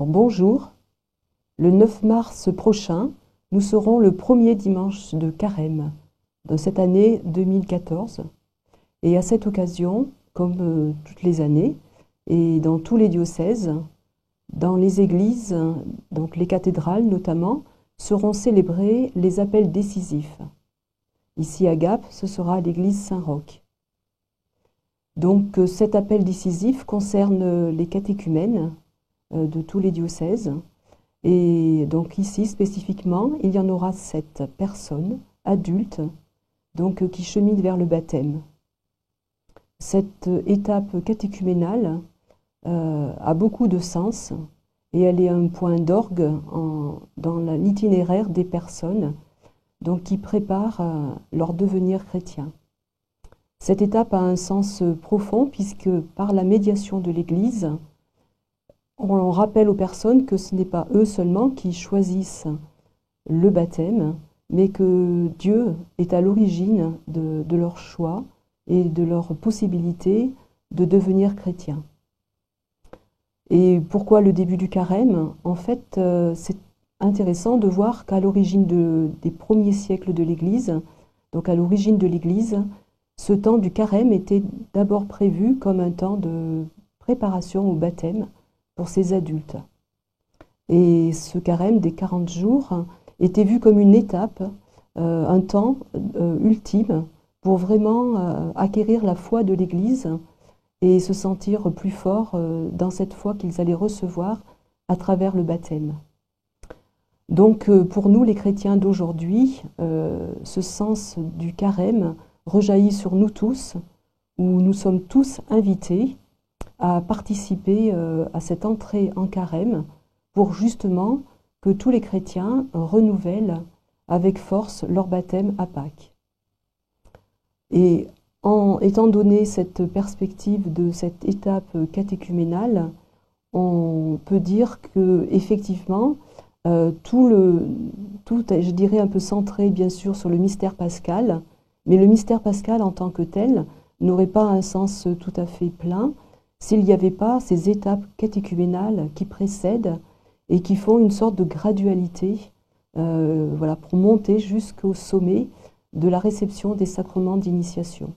Alors, bonjour, le 9 mars prochain, nous serons le premier dimanche de Carême de cette année 2014. Et à cette occasion, comme toutes les années, et dans tous les diocèses, dans les églises, donc les cathédrales notamment, seront célébrés les appels décisifs. Ici à Gap, ce sera l'église Saint-Roch. Donc cet appel décisif concerne les catéchumènes de tous les diocèses. Et donc ici spécifiquement, il y en aura 7 personnes adultes donc, qui cheminent vers le baptême. Cette étape catéchuménale a beaucoup de sens et elle est un point d'orgue dans l'itinéraire des personnes donc, qui préparent leur devenir chrétien. Cette étape a un sens profond puisque par la médiation de l'Église, on rappelle aux personnes que ce n'est pas eux seulement qui choisissent le baptême, mais que Dieu est à l'origine de leur choix et de leur possibilité de devenir chrétien. Et pourquoi le début du carême? En fait, c'est intéressant de voir qu'à l'origine des premiers siècles de l'Église, donc à l'origine de l'Église, ce temps du carême était d'abord prévu comme un temps de préparation au baptême pour ces adultes. Et ce carême des 40 jours était vu comme une étape, un temps ultime pour vraiment acquérir la foi de l'Église et se sentir plus fort dans cette foi qu'ils allaient recevoir à travers le baptême. Donc pour nous les chrétiens d'aujourd'hui, ce sens du carême rejaillit sur nous tous, où nous sommes tous invités à participer à cette entrée en carême pour justement que tous les chrétiens renouvellent avec force leur baptême à Pâques. Et étant donné cette perspective de cette étape catéchuménale, on peut dire que effectivement tout, je dirais, un peu centré bien sûr sur le mystère pascal, mais le mystère pascal en tant que tel n'aurait pas un sens tout à fait plein s'il n'y avait pas ces étapes catéchuménales qui précèdent et qui font une sorte de gradualité voilà, pour monter jusqu'au sommet de la réception des sacrements d'initiation.